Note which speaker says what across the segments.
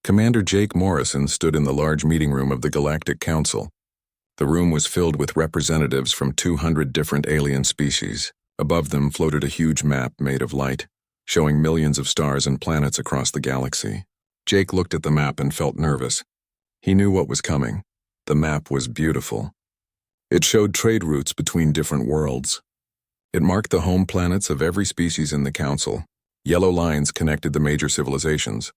Speaker 1: Commander Jake Morrison stood in the large meeting room of the Galactic Council. The room was filled with representatives from 200 different alien species. Above them floated a huge map made of light, showing millions of stars and planets across the galaxy. Jake looked at the map and felt nervous. He knew what was coming. The map was beautiful. It showed trade routes between different worlds. It marked the home planets of every species in the Council. Yellow lines connected the major civilizations.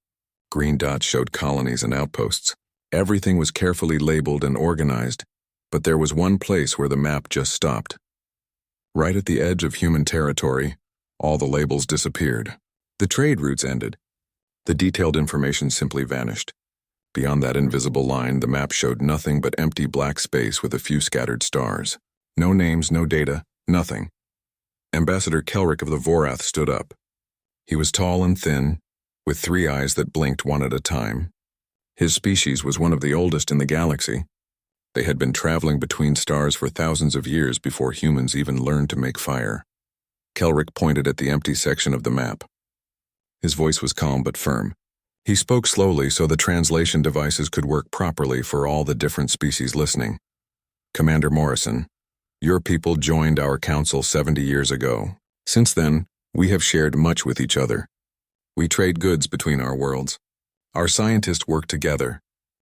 Speaker 1: Green dots showed colonies and outposts. Everything was carefully labeled and organized, but there was one place where the map just stopped. Right at the edge of human territory, all the labels disappeared. The trade routes ended. The detailed information simply vanished. Beyond that invisible line, the map showed nothing but empty black space with a few scattered stars. No names, no data, nothing. Ambassador Kelrick of the Vorath stood up. He was tall and thin, with 3 eyes that blinked one at a time. His species was one of the oldest in the galaxy. They had been traveling between stars for thousands of years before humans even learned to make fire. Kelrick pointed at the empty section of the map. His voice was calm but firm. He spoke slowly so the translation devices could work properly for all the different species listening. Commander Morrison, your people joined our council 70 years ago. Since then, we have shared much with each other. We trade goods between our worlds. Our scientists work together.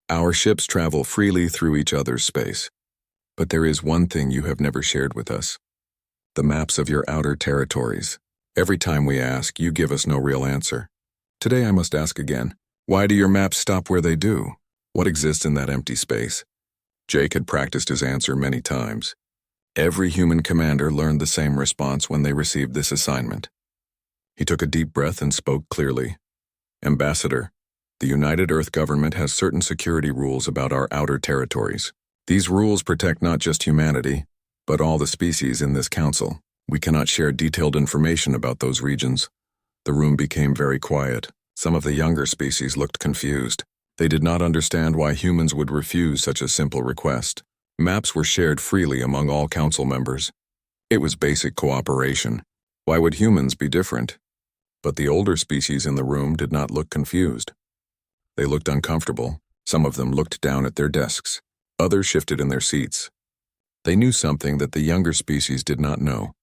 Speaker 1: Our ships travel freely through each other's space. But there is one thing you have never shared with us. The maps of your outer territories. Every time we ask, you give us no real answer. Today I must ask again, why do your maps stop where they do? What exists in that empty space? Jake had practiced his answer many times. Every human commander learned the same response when they received this assignment. He took a deep breath and spoke clearly. Ambassador, the United Earth government has certain security rules about our outer territories. These rules protect not just humanity, but all the species in this council. We cannot share detailed information about those regions. The room became very quiet. Some of the younger species looked confused. They did not understand why humans would refuse such a simple request. Maps were shared freely among all council members. It was basic cooperation. Why would humans be different? But the older species in the room did not look confused. They looked uncomfortable. Some of them looked down at their desks. Others shifted in their seats. They knew something that the younger species did not know,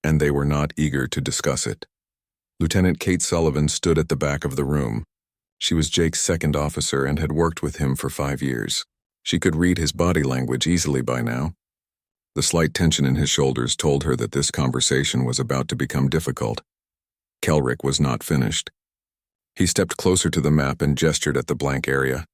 Speaker 1: and they were not eager to discuss it. Lieutenant Kate Sullivan stood at the back of the room. She was Jake's second officer and had worked with him for 5 years. She could read his body language easily by now. The slight tension in his shoulders told her that this conversation was about to become difficult. Kelrick was not finished. He stepped closer to the map and gestured at the blank area.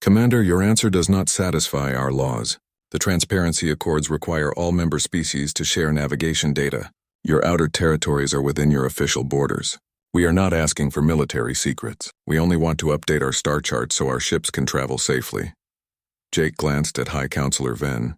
Speaker 1: Commander, your answer does not satisfy our laws. The transparency accords require all member species to share navigation data. Your outer territories are within your official borders. We are not asking for military secrets. We only want to update our star chart so our ships can travel safely. Jake glanced at High Counselor Venn.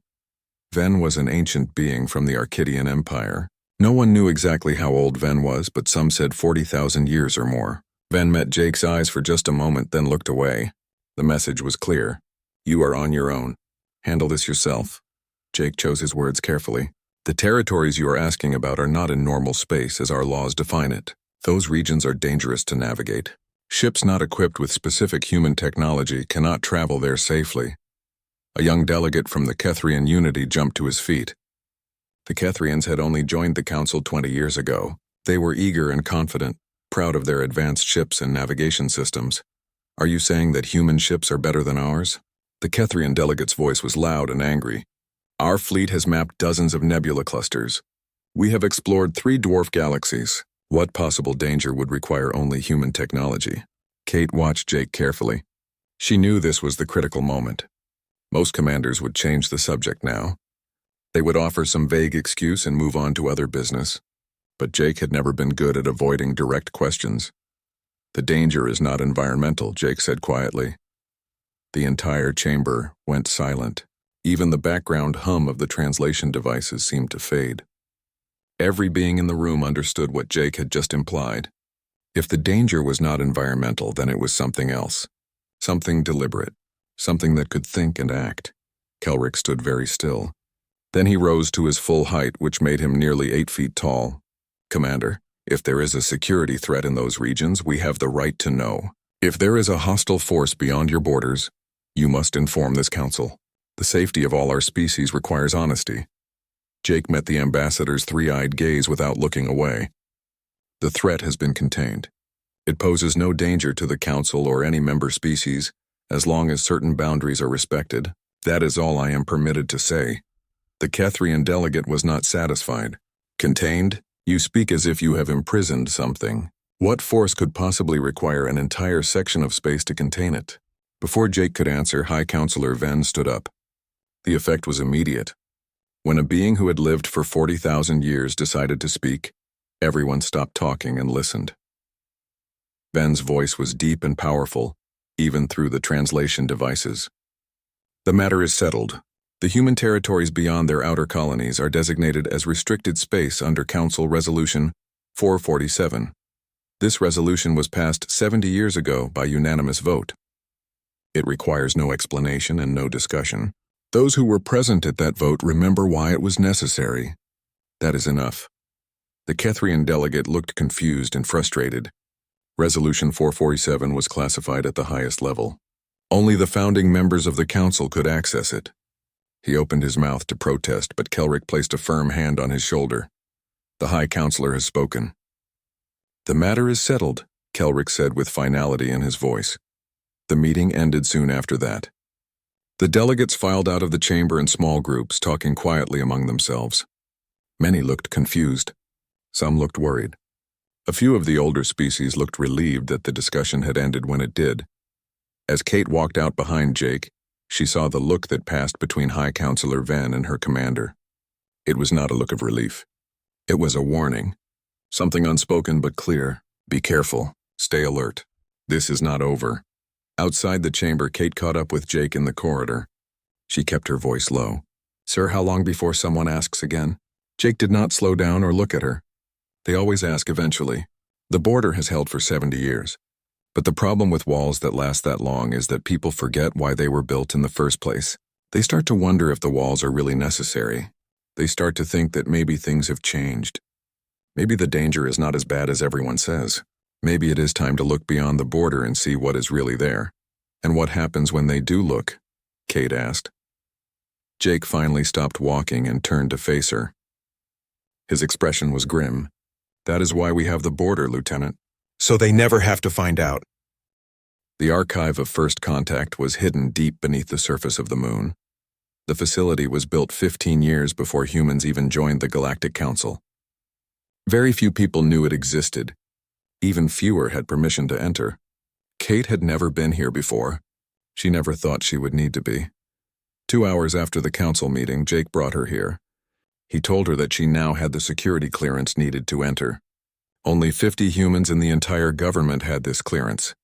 Speaker 1: Venn was an ancient being from the Arcadian Empire. No one knew exactly how old Venn was, but some said 40,000 years or more. Venn met Jake's eyes for just a moment, then looked away. The message was clear. You are on your own. Handle this yourself. Jake chose his words carefully. The territories you are asking about are not in normal space as our laws define it. Those regions are dangerous to navigate. Ships not equipped with specific human technology cannot travel there safely. A young delegate from the Kethrian Unity jumped to his feet. The Kethrians had only joined the Council 20 years ago. They were eager and confident, proud of their advanced ships and navigation systems. Are you saying that human ships are better than ours? The Kethrian delegate's voice was loud and angry. Our fleet has mapped dozens of nebula clusters. We have explored 3 dwarf galaxies. What possible danger would require only human technology? Kate watched Jake carefully. She knew this was the critical moment. Most commanders would change the subject now. They would offer some vague excuse and move on to other business. But Jake had never been good at avoiding direct questions. The danger is not environmental, Jake said quietly. The entire chamber went silent. Even the background hum of the translation devices seemed to fade. Every being in the room understood what Jake had just implied. If the danger was not environmental, then it was something else. Something deliberate. Something that could think and act. Kelrick stood very still. Then he rose to his full height, which made him nearly 8 feet tall. Commander, if there is a security threat in those regions, we have the right to know. If there is a hostile force beyond your borders, you must inform this council. The safety of all our species requires honesty. Jake met the ambassador's three-eyed gaze without looking away. The threat has been contained. It poses no danger to the council or any member species, as long as certain boundaries are respected. That is all I am permitted to say. The Kethrian delegate was not satisfied. Contained? You speak as if you have imprisoned something. What force could possibly require an entire section of space to contain it? Before Jake could answer, High Counselor Ven stood up. The effect was immediate. When a being who had lived for 40,000 years decided to speak, everyone stopped talking and listened. Ven's voice was deep and powerful, even through the translation devices. The matter is settled. The human territories beyond their outer colonies are designated as restricted space under Council Resolution 447. This resolution was passed 70 years ago by unanimous vote. It requires no explanation and no discussion. Those who were present at that vote remember why it was necessary. That is enough. The Kethrian delegate looked confused and frustrated. Resolution 447 was classified at the highest level. Only the founding members of the council could access it. He opened his mouth to protest, but Kelric placed a firm hand on his shoulder. The High Counselor has spoken. The matter is settled, Kelric said with finality in his voice. The meeting ended soon after that. The delegates filed out of the chamber in small groups, talking quietly among themselves. Many looked confused. Some looked worried. A few of the older species looked relieved that the discussion had ended when it did. As Kate walked out behind Jake, she saw the look that passed between High Counselor Ven and her commander. It was not a look of relief. It was a warning. Something unspoken but clear. Be careful. Stay alert. This is not over. Outside the chamber, Kate caught up with Jake in the corridor. She kept her voice low. Sir, how long before someone asks again? Jake did not slow down or look at her. They always ask eventually. The border has held for 70 years. But the problem with walls that last that long is that people forget why they were built in the first place. They start to wonder if the walls are really necessary. They start to think that maybe things have changed. Maybe the danger is not as bad as everyone says. Maybe it is time to look beyond the border and see what is really there. And what happens when they do look? Kate asked. Jake finally stopped walking and turned to face her. His expression was grim. That is why we have the border, Lieutenant. So they never have to find out. The archive of First Contact was hidden deep beneath the surface of the moon. The facility was built 15 years before humans even joined the Galactic Council. Very few people knew it existed. Even fewer had permission to enter. Kate had never been here before. She never thought she would need to be. 2 hours after the council meeting, Jake brought her here. He told her that she now had the security clearance needed to enter. Only 50 humans in the entire government had this clearance.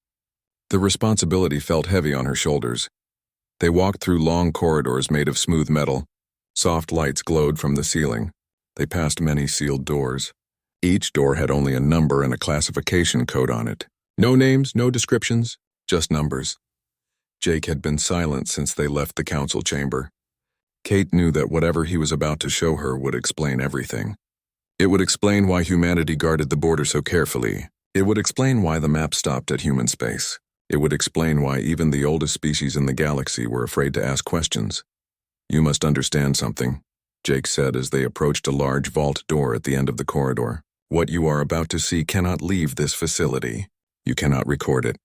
Speaker 1: The responsibility felt heavy on her shoulders. They walked through long corridors made of smooth metal. Soft lights glowed from the ceiling. They passed many sealed doors. Each door had only a number and a classification code on it. No names, no descriptions, just numbers. Jake had been silent since they left the council chamber. Kate knew that whatever he was about to show her would explain everything. It would explain why humanity guarded the border so carefully. It would explain why the map stopped at human space. It would explain why even the oldest species in the galaxy were afraid to ask questions. You must understand something, Jake said as they approached a large vault door at the end of the corridor. What you are about to see cannot leave this facility. You cannot record it.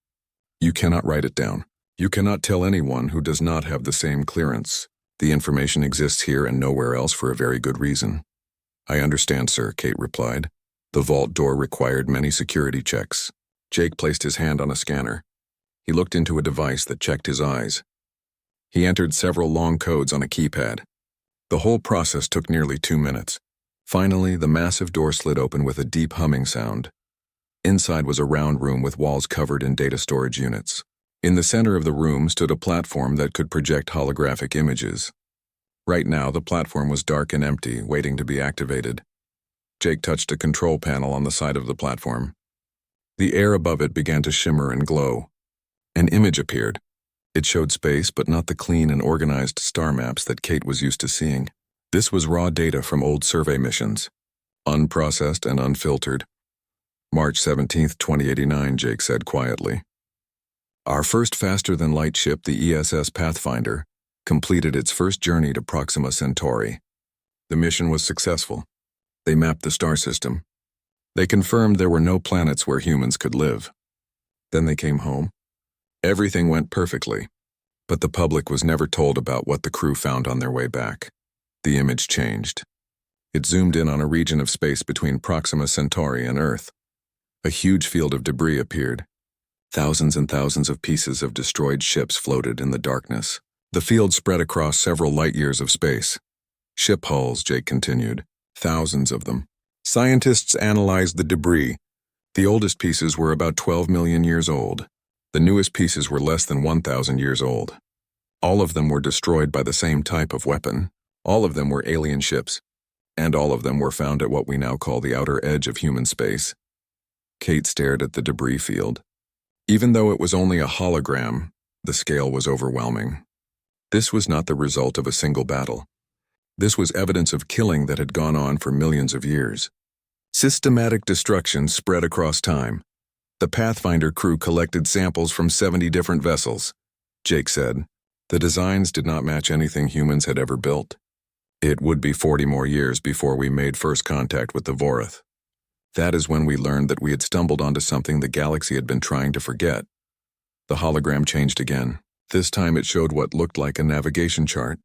Speaker 1: You cannot write it down. You cannot tell anyone who does not have the same clearance. The information exists here and nowhere else for a very good reason. I understand, sir, Kate replied. The vault door required many security checks. Jake placed his hand on a scanner. He looked into a device that checked his eyes. He entered several long codes on a keypad. The whole process took nearly 2 minutes. Finally, the massive door slid open with a deep humming sound. Inside was a round room with walls covered in data storage units. In the center of the room stood a platform that could project holographic images. Right now, the platform was dark and empty, waiting to be activated. Jake touched a control panel on the side of the platform. The air above it began to shimmer and glow. An image appeared. It showed space, but not the clean and organized star maps that Kate was used to seeing. This was raw data from old survey missions, unprocessed and unfiltered. March 17, 2089, Jake said quietly. Our first faster-than-light ship, the ESS Pathfinder, completed its first journey to Proxima Centauri. The mission was successful. They mapped the star system. They confirmed there were no planets where humans could live. Then they came home. Everything went perfectly, but the public was never told about what the crew found on their way back. The image changed. It zoomed in on a region of space between Proxima Centauri and Earth. A huge field of debris appeared. Thousands and thousands of pieces of destroyed ships floated in the darkness. The field spread across several light-years of space. Ship hulls, Jake continued. Thousands of them. Scientists analyzed the debris. The oldest pieces were about 12 million years old. The newest pieces were less than 1,000 years old. All of them were destroyed by the same type of weapon. All of them were alien ships. And all of them were found at what we now call the outer edge of human space. Kate stared at the debris field. Even though it was only a hologram, the scale was overwhelming. This was not the result of a single battle. This was evidence of killing that had gone on for millions of years. Systematic destruction spread across time. The Pathfinder crew collected samples from 70 different vessels. Jake said, the designs did not match anything humans had ever built. It would be 40 more years before we made first contact with the Vorath. That is when we learned that we had stumbled onto something the galaxy had been trying to forget. The hologram changed again. This time it showed what looked like a navigation chart,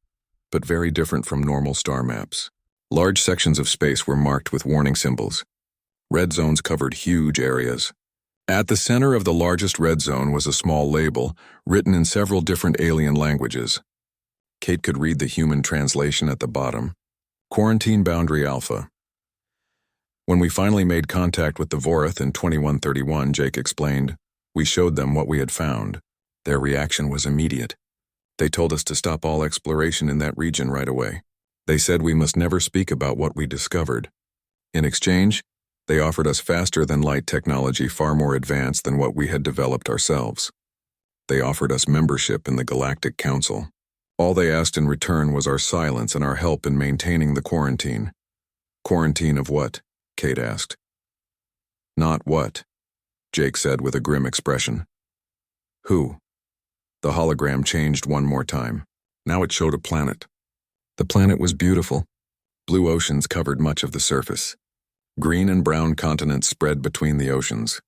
Speaker 1: but very different from normal star maps. Large sections of space were marked with warning symbols. Red zones covered huge areas. At the center of the largest red zone was a small label, written in several different alien languages. Kate could read the human translation at the bottom. Quarantine Boundary Alpha. When we finally made contact with the Vorath in 2131, Jake explained, we showed them what we had found. Their reaction was immediate. They told us to stop all exploration in that region right away. They said we must never speak about what we discovered. In exchange, they offered us faster-than-light technology far more advanced than what we had developed ourselves. They offered us membership in the Galactic Council. All they asked in return was our silence and our help in maintaining the quarantine. Quarantine of what? Kate asked. Not what, Jake said with a grim expression. Who? The hologram changed one more time. Now it showed a planet. The planet was beautiful. Blue oceans covered much of the surface. Green and brown continents spread between the oceans.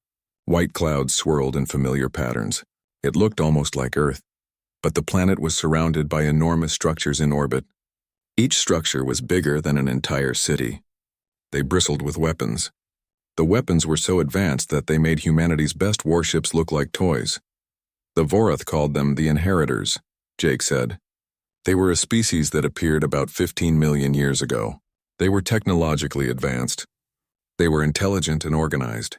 Speaker 1: White clouds swirled in familiar patterns. It looked almost like Earth. But the planet was surrounded by enormous structures in orbit. Each structure was bigger than an entire city. They bristled with weapons. The weapons were so advanced that they made humanity's best warships look like toys. The Vorath called them the Inheritors, Jake said. They were a species that appeared about 15 million years ago. They were technologically advanced. They were intelligent and organized,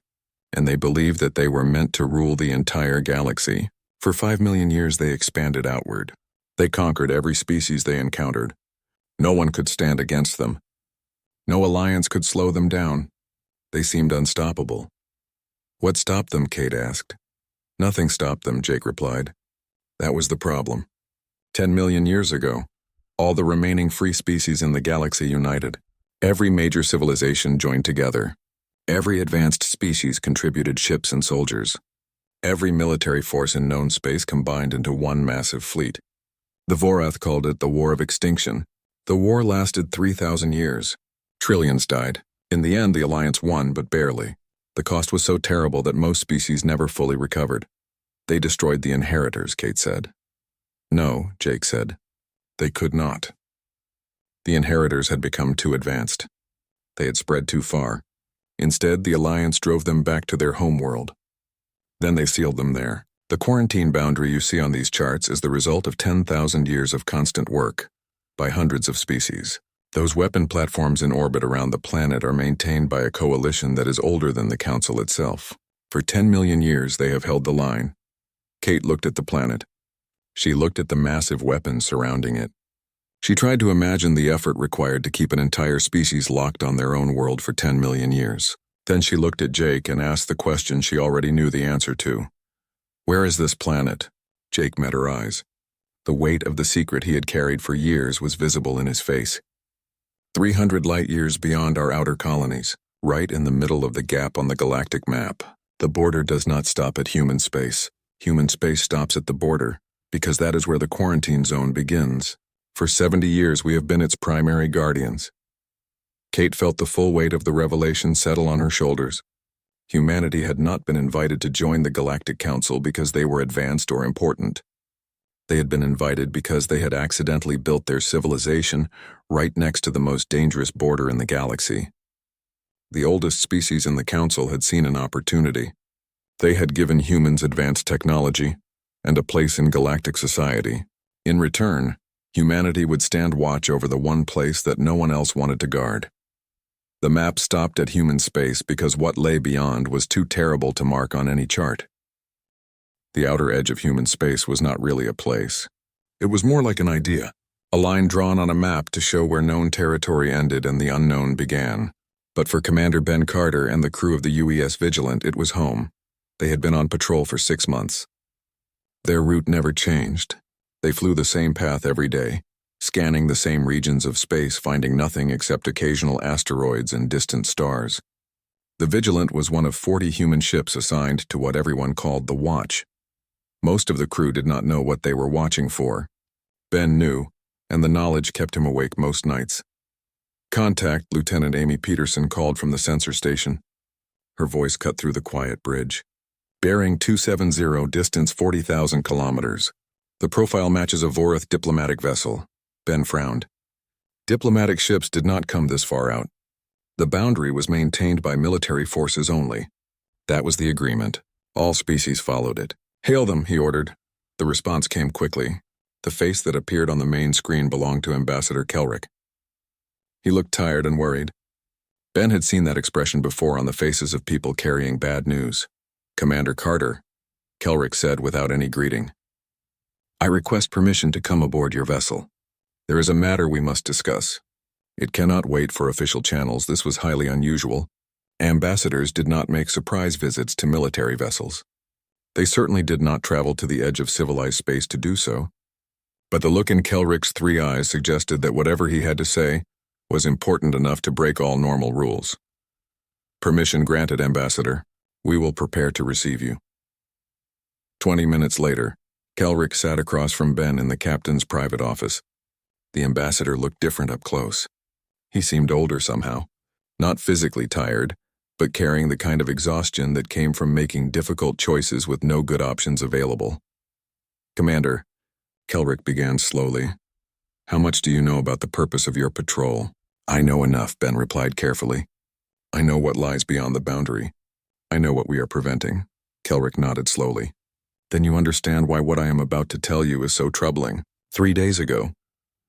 Speaker 1: and they believed that they were meant to rule the entire galaxy. For 5 million years they expanded outward. They conquered every species they encountered. No one could stand against them. No alliance could slow them down. They seemed unstoppable. What stopped them? Kate asked. Nothing stopped them, Jake replied. That was the problem. 10 million years ago, all the remaining free species in the galaxy united. Every major civilization joined together. Every advanced species contributed ships and soldiers. Every military force in known space combined into one massive fleet. The Vorath called it the War of Extinction. The war lasted 3,000 years. Trillions died. In the end, the Alliance won, but barely. The cost was so terrible that most species never fully recovered. They destroyed the Inheritors, Kate said. No, Jake said. They could not. The Inheritors had become too advanced. They had spread too far. Instead, the Alliance drove them back to their homeworld. Then they sealed them there. The quarantine boundary you see on these charts is the result of 10,000 years of constant work by hundreds of species. Those weapon platforms in orbit around the planet are maintained by a coalition that is older than the Council itself. For 10 million years they have held the line. Kate looked at the planet. She looked at the massive weapons surrounding it. She tried to imagine the effort required to keep an entire species locked on their own world for 10 million years. Then she looked at Jake and asked the question she already knew the answer to. Where is this planet? Jake met her eyes. The weight of the secret he had carried for years was visible in his face. 300 light-years beyond our outer colonies, right in the middle of the gap on the galactic map. The border does not stop at human space. Human space stops at the border, because that is where the quarantine zone begins. For 70 years we have been its primary guardians. Kate felt the full weight of the revelation settle on her shoulders. Humanity had not been invited to join the Galactic Council because they were advanced or important. They had been invited because they had accidentally built their civilization right next to the most dangerous border in the galaxy. The oldest species in the Council had seen an opportunity. They had given humans advanced technology and a place in galactic society. In return, humanity would stand watch over the one place that no one else wanted to guard. The map stopped at human space because what lay beyond was too terrible to mark on any chart. The outer edge of human space was not really a place. It was more like an idea, a line drawn on a map to show where known territory ended and the unknown began. But for Commander Ben Carter and the crew of the UES Vigilant, it was home. They had been on patrol for 6 months. Their route never changed. They flew the same path every day, scanning the same regions of space, finding nothing except occasional asteroids and distant stars. The Vigilant was one of 40 human ships assigned to what everyone called the Watch. Most of the crew did not know what they were watching for. Ben knew, and the knowledge kept him awake most nights. "Contact," Lieutenant Amy Peterson called from the sensor station. Her voice cut through the quiet bridge. "Bearing 270, distance 40,000 kilometers. The profile matches a Vorath diplomatic vessel." Ben frowned. Diplomatic ships did not come this far out. The boundary was maintained by military forces only. That was the agreement. All species followed it. "Hail them," he ordered. The response came quickly. The face that appeared on the main screen belonged to Ambassador Kelrick. He looked tired and worried. Ben had seen that expression before on the faces of people carrying bad news. "Commander Carter," Kelrick said without any greeting. "I request permission to come aboard your vessel. There is a matter we must discuss. It cannot wait for official channels. This was highly unusual. Ambassadors did not make surprise visits to military vessels. They certainly did not travel to the edge of civilized space to do so. But the look in Kelrick's 3 eyes suggested that whatever he had to say was important enough to break all normal rules. "Permission granted, Ambassador. We will prepare to receive you." 20 minutes later, Kelrick sat across from Ben in the captain's private office. The ambassador looked different up close. He seemed older somehow, not physically tired, but carrying the kind of exhaustion that came from making difficult choices with no good options available. "Commander," Kelrick began slowly, "how much do you know about the purpose of your patrol?" "I know enough," Ben replied carefully. "I know what lies beyond the boundary. I know what we are preventing." Kelrick nodded slowly. "Then you understand why what I am about to tell you is so troubling. 3 days ago,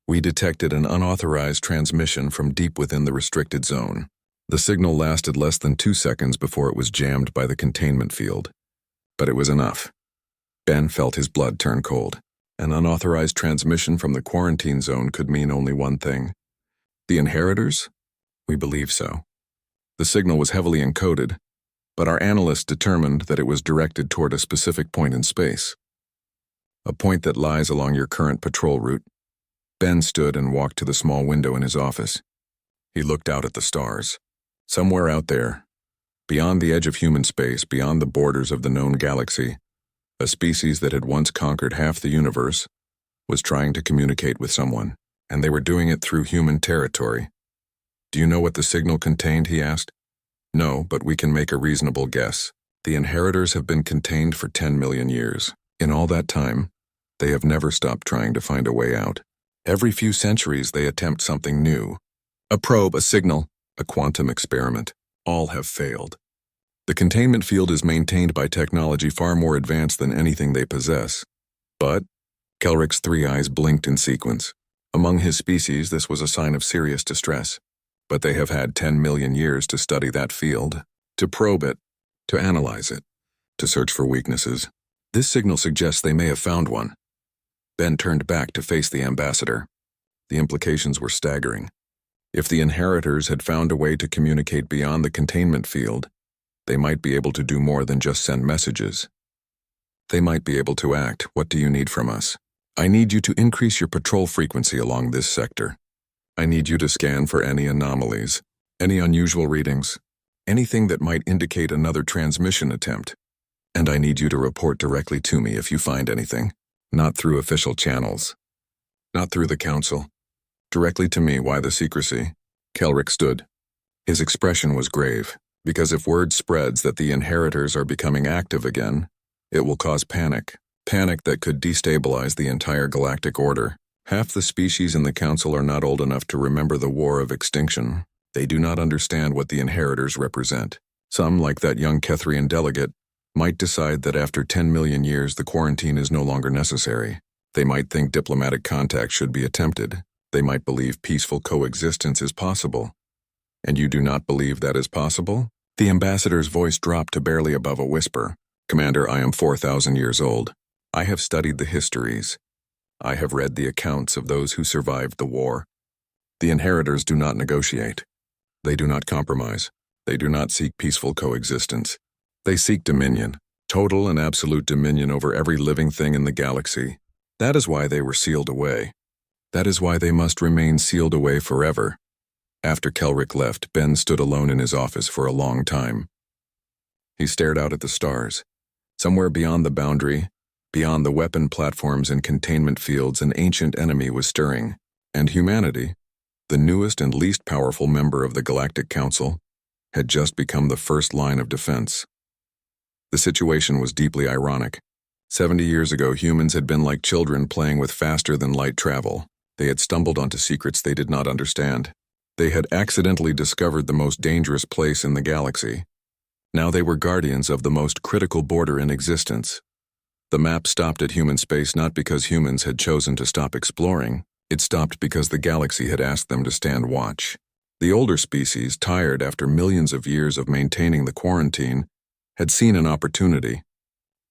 Speaker 1: we detected an unauthorized transmission from deep within the restricted zone. The signal lasted less than 2 seconds before it was jammed by the containment field. But it was enough." Ben felt his blood turn cold. An unauthorized transmission from the quarantine zone could mean only one thing. The inheritors? We believe so. The signal was heavily encoded, but our analysts determined that it was directed toward a specific point in space. A point that lies along your current patrol route. Ben stood and walked to the small window in his office. He looked out at the stars. Somewhere out there, beyond the edge of human space, beyond the borders of the known galaxy, a species that had once conquered half the universe was trying to communicate with someone, and they were doing it through human territory. "Do you know what the signal contained?" he asked. "No, but we can make a reasonable guess. The inheritors have been contained for 10 million years. In all that time, they have never stopped trying to find a way out. Every few centuries they attempt something new. A probe, a signal, a quantum experiment. All have failed. The containment field is maintained by technology far more advanced than anything they possess. But," Kelrick's 3 eyes blinked in sequence. "Among his species, this was a sign of serious distress. But they have had 10 million years to study that field, to probe it, to analyze it, to search for weaknesses. This signal suggests they may have found one." Ben turned back to face the ambassador. The implications were staggering. If the inheritors had found a way to communicate beyond the containment field, they might be able to do more than just send messages. They might be able to act. "What do you need from us?" "I need you to increase your patrol frequency along this sector. I need you to scan for any anomalies, any unusual readings, anything that might indicate another transmission attempt. And I need you to report directly to me if you find anything. Not through official channels. Not through the council. Directly to me. Why the secrecy? Kelrick stood. His expression was grave, because if word spreads that the inheritors are becoming active again, it will cause panic. Panic that could destabilize the entire galactic order. Half the species in the council are not old enough to remember the War of Extinction. They do not understand what the inheritors represent. Some, like that young Kethrian delegate, might decide that after 10 million years the quarantine is no longer necessary. They might think diplomatic contact should be attempted. They might believe peaceful coexistence is possible. And you do not believe that is possible? The ambassador's voice dropped to barely above a whisper. Commander, I am 4,000 years old. I have studied the histories. I have read the accounts of those who survived the war. The inheritors do not negotiate. They do not compromise. They do not seek peaceful coexistence. They seek dominion, total and absolute dominion over every living thing in the galaxy. That is why they were sealed away. That is why they must remain sealed away forever. After Kelrick left, Ben stood alone in his office for a long time. He stared out at the stars. Somewhere beyond the boundary, beyond the weapon platforms and containment fields, an ancient enemy was stirring, and humanity, the newest and least powerful member of the Galactic Council, had just become the first line of defense. The situation was deeply ironic. 70 years ago, humans had been like children playing with faster-than-light travel. They had stumbled onto secrets they did not understand. They had accidentally discovered the most dangerous place in the galaxy. Now they were guardians of the most critical border in existence. The map stopped at human space not because humans had chosen to stop exploring. It stopped because the galaxy had asked them to stand watch. The older species, tired after millions of years of maintaining the quarantine, had seen an opportunity.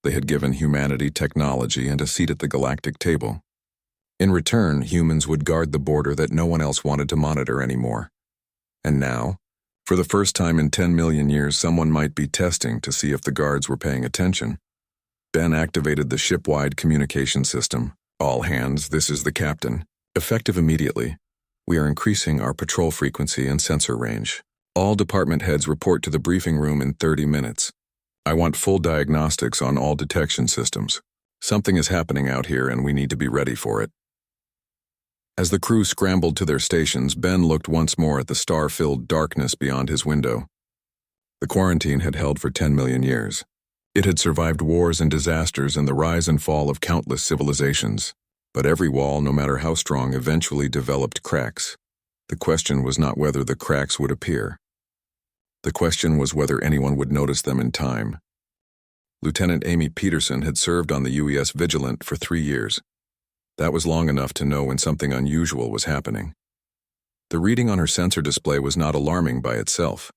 Speaker 1: They had given humanity technology and a seat at the galactic table. In return, humans would guard the border that no one else wanted to monitor anymore. And now, for the first time in 10 million years, someone might be testing to see if the guards were paying attention. Ben activated the ship-wide communication system. All hands, this is the captain. Effective immediately. We are increasing our patrol frequency and sensor range. All department heads report to the briefing room in 30 minutes. I want full diagnostics on all detection systems. Something is happening out here and we need to be ready for it. As the crew scrambled to their stations, Ben looked once more at the star-filled darkness beyond his window. The quarantine had held for 10 million years. It had survived wars and disasters and the rise and fall of countless civilizations. But every wall, no matter how strong, eventually developed cracks. The question was not whether the cracks would appear. The question was whether anyone would notice them in time. Lieutenant Amy Peterson had served on the UES Vigilant for 3 years. That was long enough to know when something unusual was happening. The reading on her sensor display was not alarming by itself.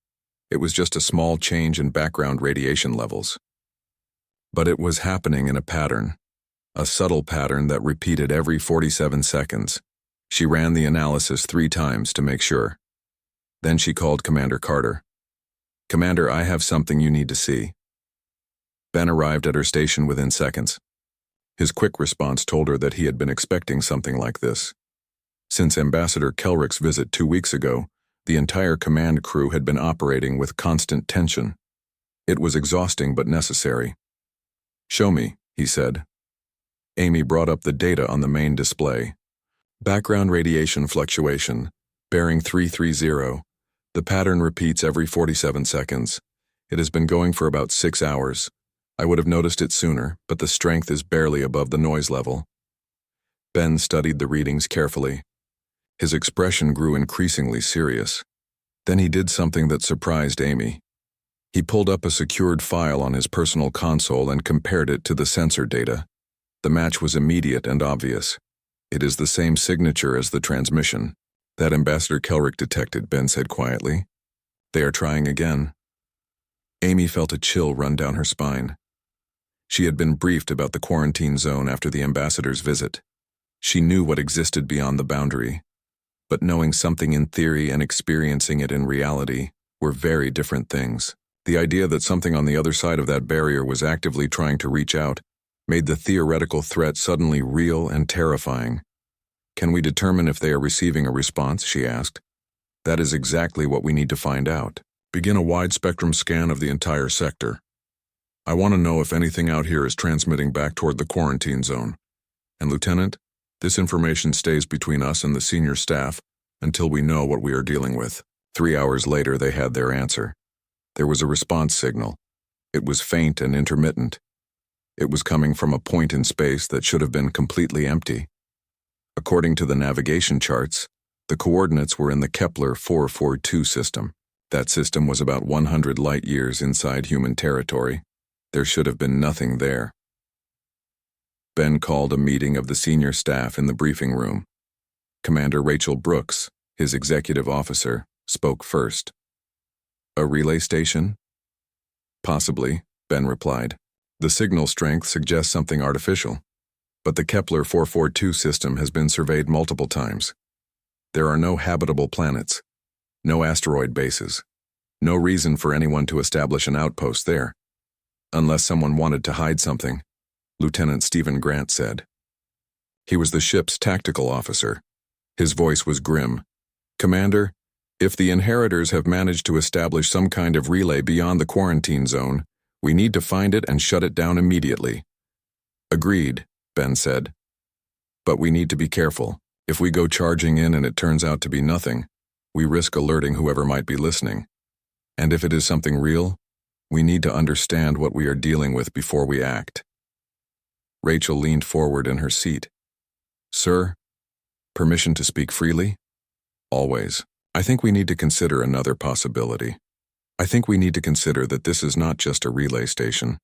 Speaker 1: It was just a small change in background radiation levels. But it was happening in a pattern. A subtle pattern that repeated every 47 seconds. She ran the analysis 3 times to make sure. Then she called Commander Carter. Commander, I have something you need to see. Ben arrived at her station within seconds. His quick response told her that he had been expecting something like this. Since Ambassador Kelrick's visit 2 weeks ago, the entire command crew had been operating with constant tension. It was exhausting but necessary. Show me, he said. Amy brought up the data on the main display. Background radiation fluctuation, bearing 330. The pattern repeats every 47 seconds. It has been going for about 6 hours. I would have noticed it sooner, but the strength is barely above the noise level. Ben studied the readings carefully. His expression grew increasingly serious. Then he did something that surprised Amy. He pulled up a secured file on his personal console and compared it to the sensor data. The match was immediate and obvious. It is the same signature as the transmission. That Ambassador Kelrick detected, Ben said quietly. They are trying again. Amy felt a chill run down her spine. She had been briefed about the quarantine zone after the ambassador's visit. She knew what existed beyond the boundary. But knowing something in theory and experiencing it in reality were very different things. The idea that something on the other side of that barrier was actively trying to reach out made the theoretical threat suddenly real and terrifying. Can we determine if they are receiving a response, she asked. That is exactly what we need to find out. Begin a wide-spectrum scan of the entire sector. I want to know if anything out here is transmitting back toward the quarantine zone. And Lieutenant, this information stays between us and the senior staff until we know what we are dealing with. 3 hours later, they had their answer. There was a response signal. It was faint and intermittent. It was coming from a point in space that should have been completely empty. According to the navigation charts, the coordinates were in the Kepler 442 system. That system was about 100 light-years inside human territory. There should have been nothing there. Ben called a meeting of the senior staff in the briefing room. Commander Rachel Brooks, his executive officer, spoke first. A relay station? Possibly, Ben replied. The signal strength suggests something artificial, but the Kepler 442 system has been surveyed multiple times. There are no habitable planets, no asteroid bases, no reason for anyone to establish an outpost there. Unless someone wanted to hide something, Lieutenant Stephen Grant said. He was the ship's tactical officer. His voice was grim. Commander, if the inheritors have managed to establish some kind of relay beyond the quarantine zone, we need to find it and shut it down immediately. Agreed, Ben said. But we need to be careful. If we go charging in and it turns out to be nothing, we risk alerting whoever might be listening. And if it is something real, we need to understand what we are dealing with before we act. Rachel leaned forward in her seat. Sir, permission to speak freely? Always. I think we need to consider another possibility. I think we need to consider that this is not just a relay station.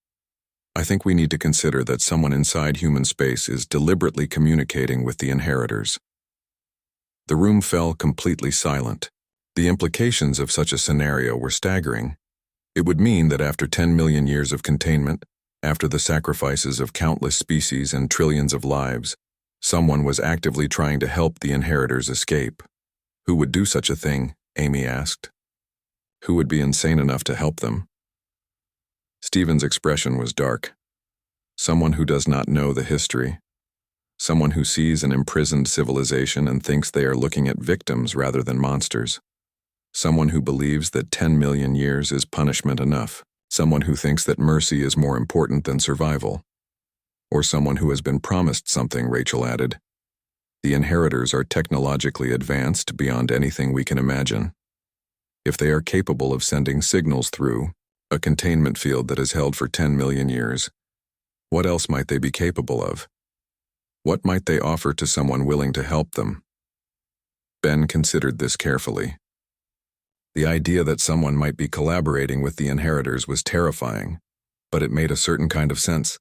Speaker 1: I think we need to consider that someone inside human space is deliberately communicating with the inheritors. The room fell completely silent. The implications of such a scenario were staggering. It would mean that after 10 million years of containment, after the sacrifices of countless species and trillions of lives, someone was actively trying to help the inheritors escape. Who would do such a thing? Amy asked. Who would be insane enough to help them? Stephen's expression was dark. Someone who does not know the history. Someone who sees an imprisoned civilization and thinks they are looking at victims rather than monsters. Someone who believes that 10 million years is punishment enough. Someone who thinks that mercy is more important than survival. Or someone who has been promised something, Rachel added. The inheritors are technologically advanced beyond anything we can imagine. If they are capable of sending signals through a containment field that is held for 10 million years, what else might they be capable of? What might they offer to someone willing to help them? Ben considered this carefully. The idea that someone might be collaborating with the inheritors was terrifying, but it made a certain kind of sense.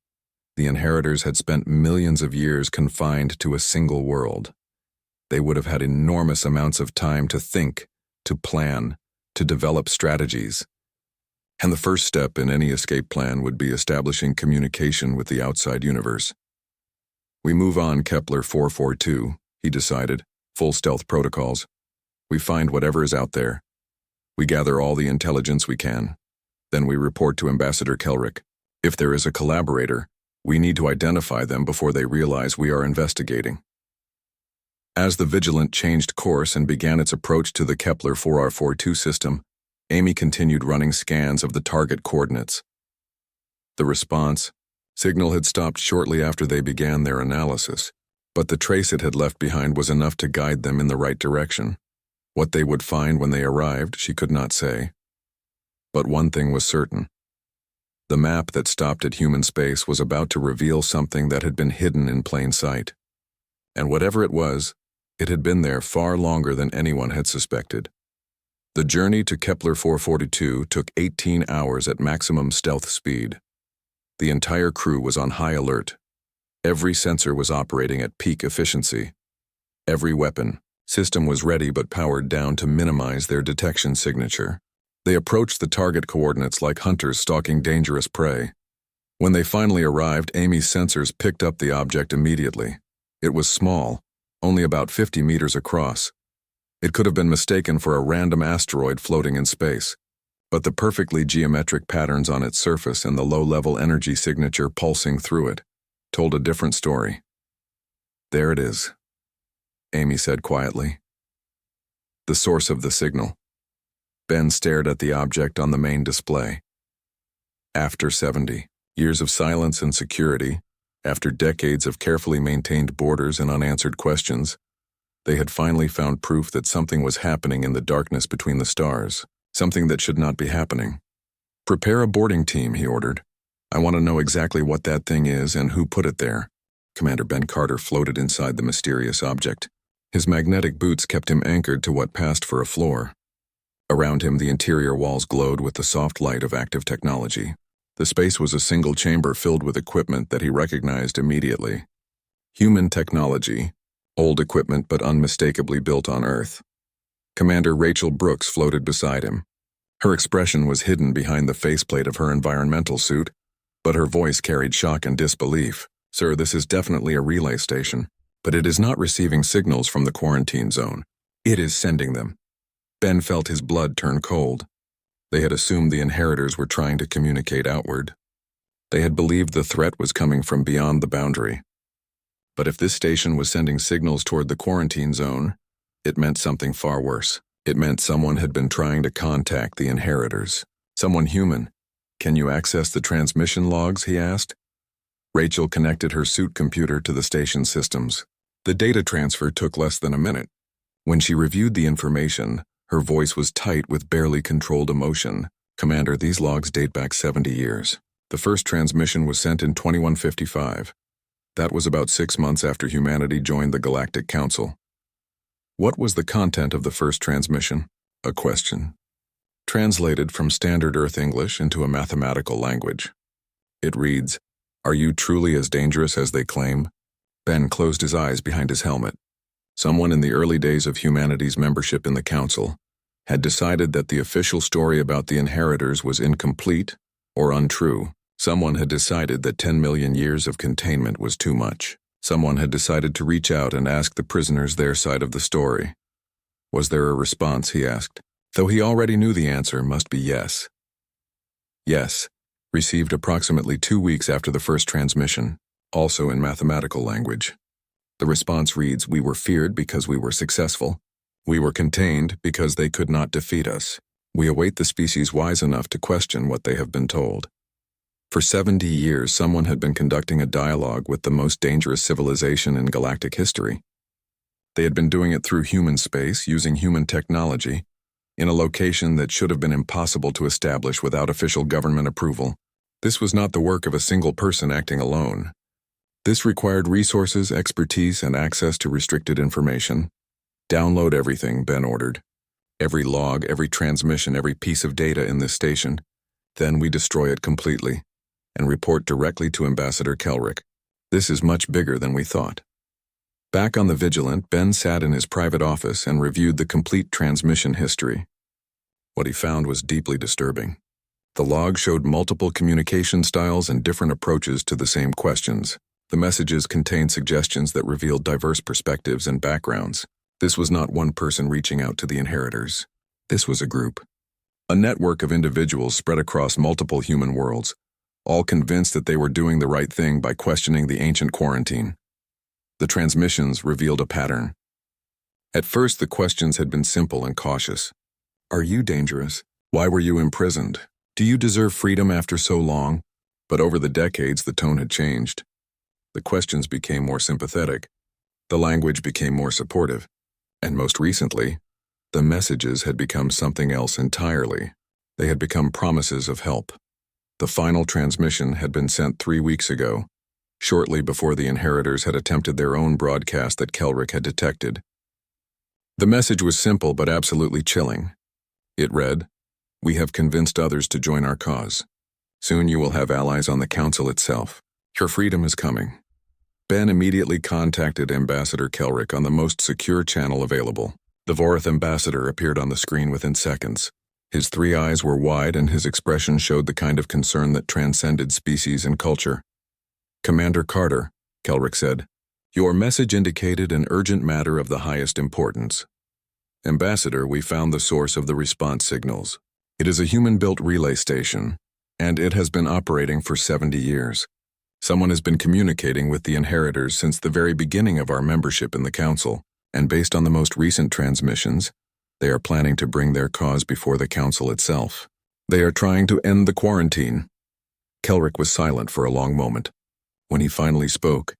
Speaker 1: The inheritors had spent millions of years confined to a single world. They would have had enormous amounts of time to think, to plan, to develop strategies. And the first step in any escape plan would be establishing communication with the outside universe. We move on Kepler 442, he decided, full stealth protocols. We find whatever is out there. We gather all the intelligence we can. Then we report to Ambassador Kelrick. If there is a collaborator, we need to identify them before they realize we are investigating. As the Vigilant changed course and began its approach to the Kepler 4R42 system, Amy continued running scans of the target coordinates. The response, signal had stopped shortly after they began their analysis, but the trace it had left behind was enough to guide them in the right direction. What they would find when they arrived, she could not say. But one thing was certain. The map that stopped at human space was about to reveal something that had been hidden in plain sight. And whatever it had been there far longer than anyone had suspected. The journey to Kepler 442 took 18 hours at maximum stealth speed. The entire crew was on high alert. Every sensor was operating at peak efficiency. Every weapon system was ready but powered down to minimize their detection signature. They approached the target coordinates like hunters stalking dangerous prey. When they finally arrived, Amy's sensors picked up the object immediately. It was small, only about 50 meters across. It could have been mistaken for a random asteroid floating in space, but the perfectly geometric patterns on its surface and the low-level energy signature pulsing through it told a different story. There it is, Amy said quietly. The source of the signal. Ben stared at the object on the main display. After 70 years of silence and security, after decades of carefully maintained borders and unanswered questions, they had finally found proof that something was happening in the darkness between the stars, something that should not be happening. "Prepare a boarding team," he ordered. "I want to know exactly what that thing is and who put it there." Commander Ben Carter floated inside the mysterious object. His magnetic boots kept him anchored to what passed for a floor. Around him, the interior walls glowed with the soft light of active technology. The space was a single chamber filled with equipment that he recognized immediately. Human technology, old equipment but unmistakably built on Earth. Commander Rachel Brooks floated beside him. Her expression was hidden behind the faceplate of her environmental suit, but her voice carried shock and disbelief. "Sir, this is definitely a relay station, but it is not receiving signals from the quarantine zone. It is sending them." Ben felt his blood turn cold. They had assumed the inheritors were trying to communicate outward. They had believed the threat was coming from beyond the boundary. But if this station was sending signals toward the quarantine zone, it meant something far worse. It meant someone had been trying to contact the inheritors. Someone human. "Can you access the transmission logs?" he asked. Rachel connected her suit computer to the station's systems. The data transfer took less than a minute. When she reviewed the information, her voice was tight with barely controlled emotion. "Commander, these logs date back 70 years. The first transmission was sent in 2155. That was about 6 months after humanity joined the Galactic Council." "What was the content of the first transmission?" A question. Translated from standard Earth English into a mathematical language. It reads, "Are you truly as dangerous as they claim?" Ben closed his eyes behind his helmet. Someone in the early days of humanity's membership in the Council had decided that the official story about the inheritors was incomplete or untrue. Someone had decided that 10 million years of containment was too much. Someone had decided to reach out and ask the prisoners their side of the story. Was there a response, he asked, though he already knew the answer must be yes. Yes, received approximately 2 weeks after the first transmission, also in mathematical language. The response reads, "We were feared because we were successful. We were contained because they could not defeat us. We await the species wise enough to question what they have been told." For 70 years, someone had been conducting a dialogue with the most dangerous civilization in galactic history. They had been doing it through human space, using human technology, in a location that should have been impossible to establish without official government approval. This was not the work of a single person acting alone. This required resources, expertise, and access to restricted information. "Download everything," Ben ordered. "Every log, every transmission, every piece of data in this station. Then we destroy it completely and report directly to Ambassador Kelrick. This is much bigger than we thought." Back on the Vigilant, Ben sat in his private office and reviewed the complete transmission history. What he found was deeply disturbing. The log showed multiple communication styles and different approaches to the same questions. The messages contained suggestions that revealed diverse perspectives and backgrounds. This was not one person reaching out to the inheritors. This was a group. A network of individuals spread across multiple human worlds, all convinced that they were doing the right thing by questioning the ancient quarantine. The transmissions revealed a pattern. At first, the questions had been simple and cautious. "Are you dangerous? Why were you imprisoned? Do you deserve freedom after so long?" But over the decades, the tone had changed. The questions became more sympathetic. The language became more supportive. And most recently, the messages had become something else entirely. They had become promises of help. The final transmission had been sent 3 weeks ago, shortly before the inheritors had attempted their own broadcast that Kelrick had detected. The message was simple but absolutely chilling. It read, "We have convinced others to join our cause. Soon you will have allies on the Council itself. Your freedom is coming." Ben immediately contacted Ambassador Kelrick on the most secure channel available. The Vorath ambassador appeared on the screen within seconds. His 3 eyes were wide and his expression showed the kind of concern that transcended species and culture. "Commander Carter," Kelrick said, "your message indicated an urgent matter of the highest importance. Ambassador, we found the source of the response signals. It is a human-built relay station, and it has been operating for 70 years. Someone has been communicating with the inheritors since the very beginning of our membership in the Council, and based on the most recent transmissions, they are planning to bring their cause before the Council itself. They are trying to end the quarantine. Kelrick was silent for a long moment. When he finally spoke,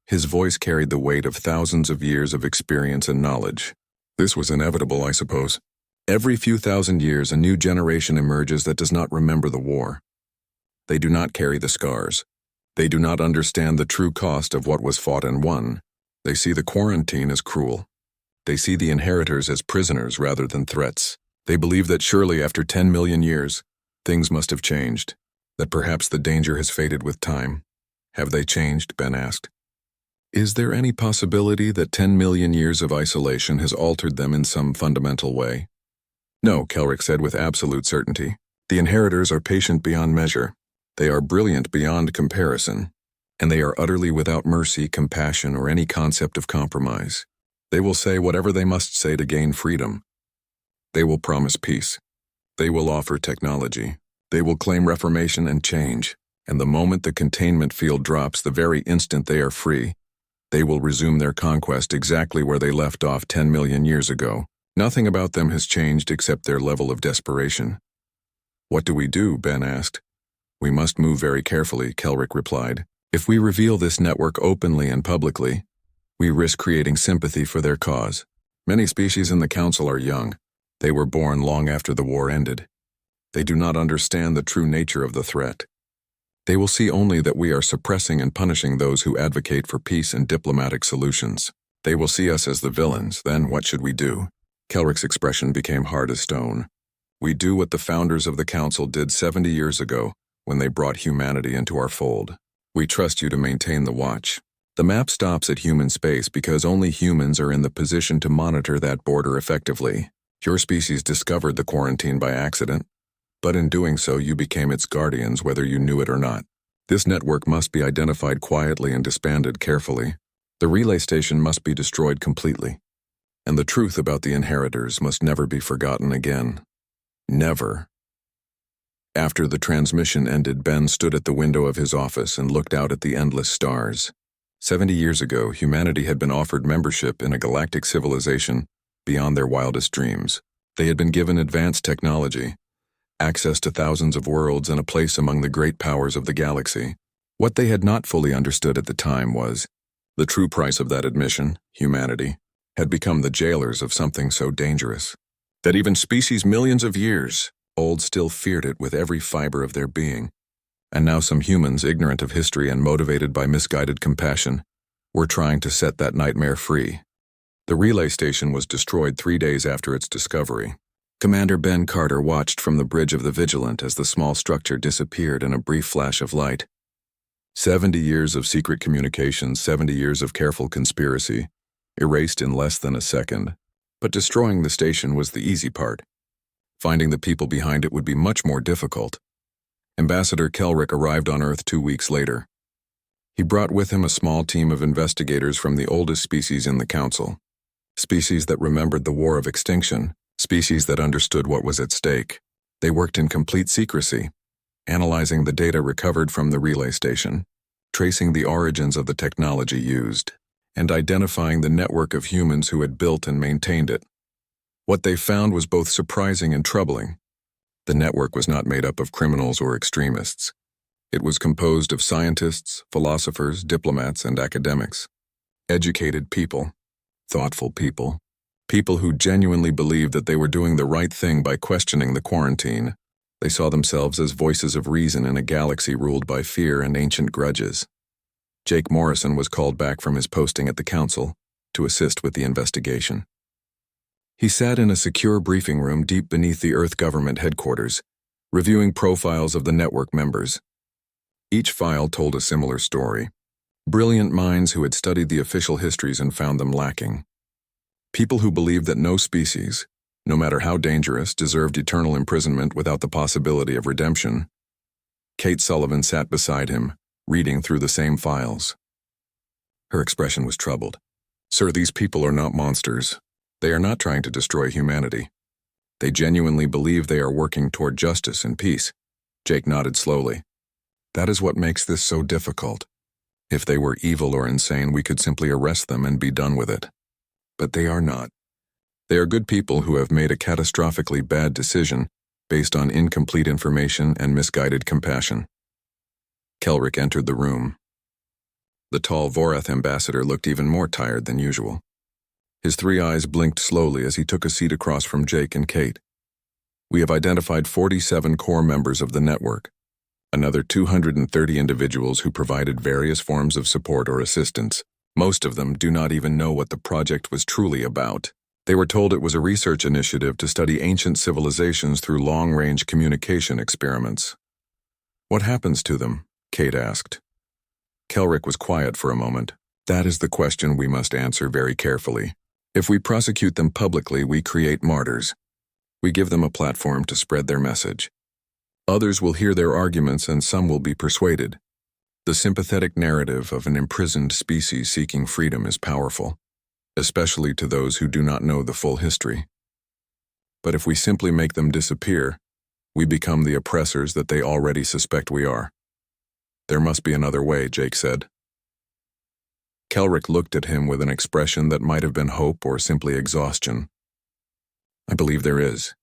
Speaker 1: his voice carried the weight of thousands of years of experience and knowledge. This was inevitable, I suppose. Every few thousand years, a new generation emerges that does not remember the war. They do not carry the scars. They do not understand the true cost of what was fought and won. They see the quarantine as cruel. They see the inheritors as prisoners rather than threats. They believe that surely after 10 million years, things must have changed, that perhaps the danger has faded with time. Have they changed? Ben asked. Is there any possibility that 10 million years of isolation has altered them in some fundamental way? No, Kelrick said with absolute certainty. The inheritors are patient beyond measure. They are brilliant beyond comparison. And they are utterly without mercy, compassion, or any concept of compromise. They will say whatever they must say to gain freedom. They will promise peace. They will offer technology. They will claim reformation and change. And the moment the containment field drops, the very instant they are free, they will resume their conquest exactly where they left off 10 million years ago. Nothing about them has changed except their level of desperation. What do we do? Ben asked. We must move very carefully, Kelrick replied. If we reveal this network openly and publicly, we risk creating sympathy for their cause. Many species in the Council are young. They were born long after the war ended. They do not understand the true nature of the threat. They will see only that we are suppressing and punishing those who advocate for peace and diplomatic solutions. They will see us as the villains. Then what should we do? Kelrick's expression became hard as stone. We do what the founders of the Council did 70 years ago when they brought humanity into our fold. We trust you to maintain the watch. The map stops at human space because only humans are in the position to monitor that border effectively. Your species discovered the quarantine by accident, but in doing so you became its guardians whether you knew it or not. This network must be identified quietly and disbanded carefully. The relay station must be destroyed completely. And the truth about the inheritors must never be forgotten again. Never. After the transmission ended, Ben stood at the window of his office and looked out at the endless stars. 70 years ago, humanity had been offered membership in a galactic civilization beyond their wildest dreams. They had been given advanced technology, access to thousands of worlds, and a place among the great powers of the galaxy. What they had not fully understood at the time was the true price of that admission, humanity, had become the jailers of something so dangerous that even species millions of years old still feared it with every fiber of their being. And now some humans, ignorant of history and motivated by misguided compassion, were trying to set that nightmare free. The relay station was destroyed 3 days after its discovery. Commander Ben Carter watched from the bridge of the Vigilant as the small structure disappeared in a brief flash of light. 70 years of secret communications, 70 years of careful conspiracy, erased in less than a second. But destroying the station was the easy part. Finding the people behind it would be much more difficult. Ambassador Kelrick arrived on Earth 2 weeks later. He brought with him a small team of investigators from the oldest species in the Council. Species that remembered the War of Extinction, species that understood what was at stake. They worked in complete secrecy, analyzing the data recovered from the relay station, tracing the origins of the technology used, and identifying the network of humans who had built and maintained it. What they found was both surprising and troubling. The network was not made up of criminals or extremists. It was composed of scientists, philosophers, diplomats, and academics. Educated people, thoughtful people, people who genuinely believed that they were doing the right thing by questioning the quarantine. They saw themselves as voices of reason in a galaxy ruled by fear and ancient grudges. Jake Morrison was called back from his posting at the Council to assist with the investigation. He sat in a secure briefing room deep beneath the Earth government headquarters, reviewing profiles of the network members. Each file told a similar story. Brilliant minds who had studied the official histories and found them lacking. People who believed that no species, no matter how dangerous, deserved eternal imprisonment without the possibility of redemption. Kate Sullivan sat beside him, reading through the same files. Her expression was troubled. Sir, these people are not monsters. They are not trying to destroy humanity. They genuinely believe they are working toward justice and peace. Jake nodded slowly. That is what makes this so difficult. If they were evil or insane, we could simply arrest them and be done with it. But they are not. They are good people who have made a catastrophically bad decision based on incomplete information and misguided compassion. Kelrick entered the room. The tall Vorath ambassador looked even more tired than usual. His 3 eyes blinked slowly as he took a seat across from Jake and Kate. We have identified 47 core members of the network, another 230 individuals who provided various forms of support or assistance. Most of them do not even know what the project was truly about. They were told it was a research initiative to study ancient civilizations through long-range communication experiments. What happens to them? Kate asked. Kelrick was quiet for a moment. That is the question we must answer very carefully. If we prosecute them publicly, we create martyrs. We give them a platform to spread their message. Others will hear their arguments and some will be persuaded. The sympathetic narrative of an imprisoned species seeking freedom is powerful, especially to those who do not know the full history. But if we simply make them disappear, we become the oppressors that they already suspect we are. There must be another way, Jake said. Kelrick looked at him with an expression that might have been hope or simply exhaustion. I believe there is.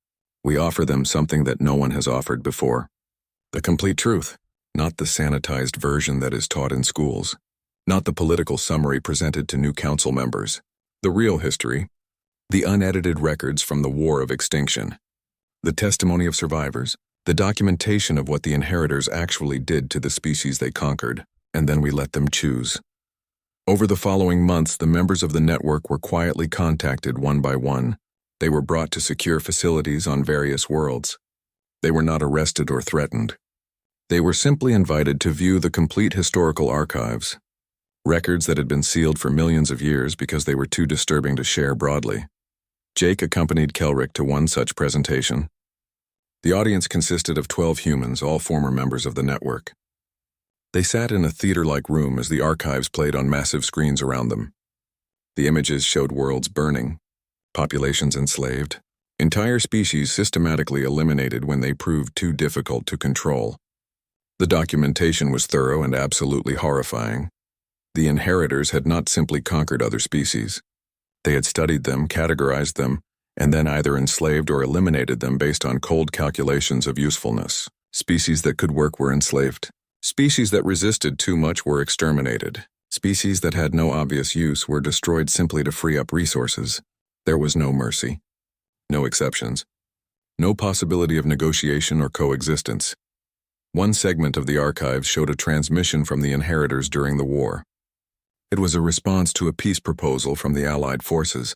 Speaker 1: We offer them something that no one has offered before. The complete truth, not the sanitized version that is taught in schools, not the political summary presented to new council members. The real history, the unedited records from the War of Extinction, the testimony of survivors, the documentation of what the inheritors actually did to the species they conquered, and then we let them choose. Over the following months, the members of the network were quietly contacted one by one. They were brought to secure facilities on various worlds. They were not arrested or threatened. They were simply invited to view the complete historical archives, records that had been sealed for millions of years because they were too disturbing to share broadly. Jake accompanied Kelrick to one such presentation. The audience consisted of 12 humans, all former members of the network. They sat in a theater-like room as the archives played on massive screens around them. The images showed worlds burning, populations enslaved, entire species systematically eliminated when they proved too difficult to control. The documentation was thorough and absolutely horrifying. The inheritors had not simply conquered other species. They had studied them, categorized them, and then either enslaved or eliminated them based on cold calculations of usefulness. Species that could work were enslaved. Species that resisted too much were exterminated. Species that had no obvious use were destroyed simply to free up resources. There was no mercy. No exceptions. No possibility of negotiation or coexistence. One segment of the archives showed a transmission from the inheritors during the war. It was a response to a peace proposal from the Allied forces.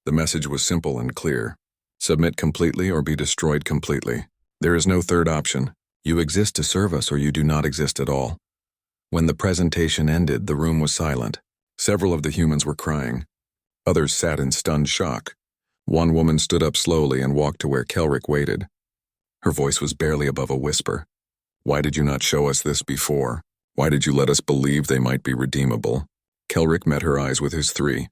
Speaker 1: The message was simple and clear. Submit completely or be destroyed completely. There is no third option. You exist to serve us or you do not exist at all. When the presentation ended, the room was silent. Several of the humans were crying. Others sat in stunned shock. One woman stood up slowly and walked to where Kelrick waited. Her voice was barely above a whisper. Why did you not show us this before? Why did you let us believe they might be redeemable? Kelrick met her eyes with his 3.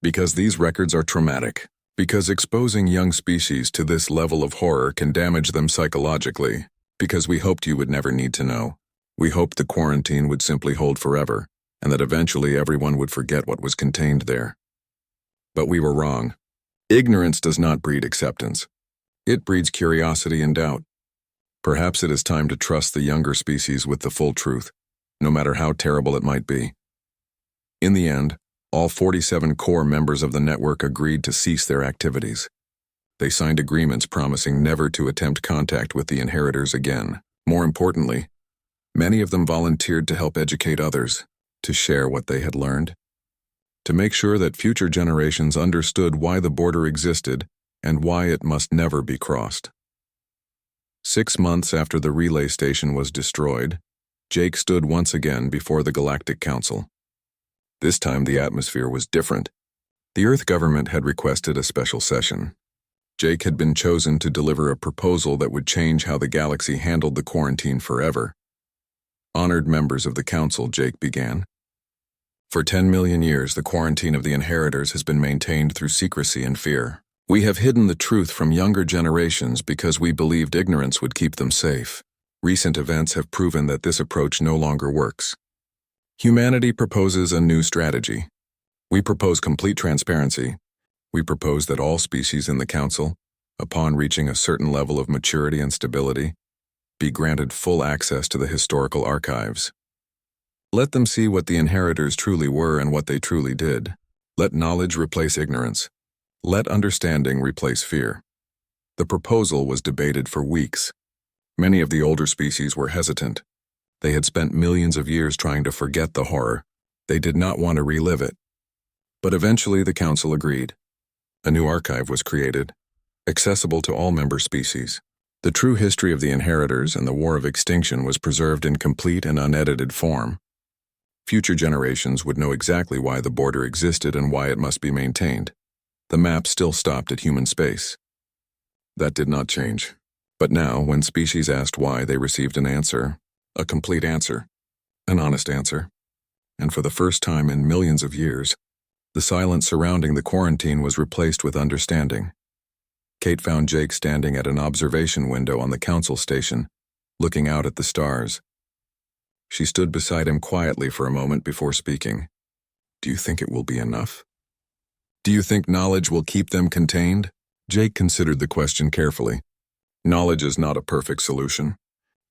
Speaker 1: Because these records are traumatic. Because exposing young species to this level of horror can damage them psychologically. Because we hoped you would never need to know. We hoped the quarantine would simply hold forever, and that eventually everyone would forget what was contained there. But we were wrong. Ignorance does not breed acceptance. It breeds curiosity and doubt. Perhaps it is time to trust the younger species with the full truth, no matter how terrible it might be. In the end, all 47 core members of the network agreed to cease their activities. They signed agreements promising never to attempt contact with the inheritors again. More importantly, many of them volunteered to help educate others, to share what they had learned, to make sure that future generations understood why the border existed and why it must never be crossed. 6 months after the relay station was destroyed, Jake stood once again before the Galactic Council. This time the atmosphere was different. The Earth government had requested a special session. Jake had been chosen to deliver a proposal that would change how the galaxy handled the quarantine forever. Honored members of the council, Jake began. For 10 million years, the quarantine of the inheritors has been maintained through secrecy and fear. We have hidden the truth from younger generations because we believed ignorance would keep them safe. Recent events have proven that this approach no longer works. Humanity proposes a new strategy. We propose complete transparency. We propose that all species in the Council, upon reaching a certain level of maturity and stability, be granted full access to the historical archives. Let them see what the inheritors truly were and what they truly did. Let knowledge replace ignorance. Let understanding replace fear. The proposal was debated for weeks. Many of the older species were hesitant. They had spent millions of years trying to forget the horror. They did not want to relive it. But eventually the council agreed. A new archive was created, accessible to all member species. The true history of the inheritors and the War of Extinction was preserved in complete and unedited form. Future generations would know exactly why the border existed and why it must be maintained. The map still stopped at human space. That did not change. But now, when species asked why, they received an answer, a complete answer, an honest answer. And for the first time in millions of years, the silence surrounding the quarantine was replaced with understanding. Kate found Jake standing at an observation window on the council station, looking out at the stars. She stood beside him quietly for a moment before speaking. "Do you think it will be enough? Do you think knowledge will keep them contained?" Jake considered the question carefully. Knowledge is not a perfect solution,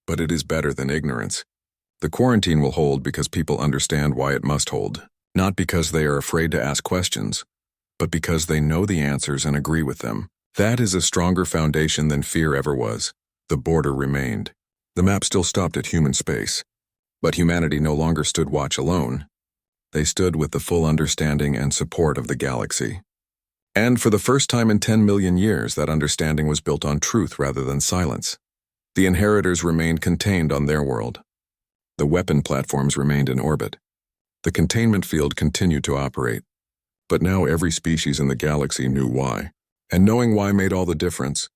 Speaker 1: but it is better than ignorance. The quarantine will hold because people understand why it must hold, not because they are afraid to ask questions, but because they know the answers and agree with them. That is a stronger foundation than fear ever was. The border remained. The map still stopped at human space. But humanity no longer stood watch alone. They stood with the full understanding and support of the galaxy. And for the first time in 10 million years, that understanding was built on truth rather than silence. The inheritors remained contained on their world. The weapon platforms remained in orbit. The containment field continued to operate. But now every species in the galaxy knew why. And knowing why made all the difference.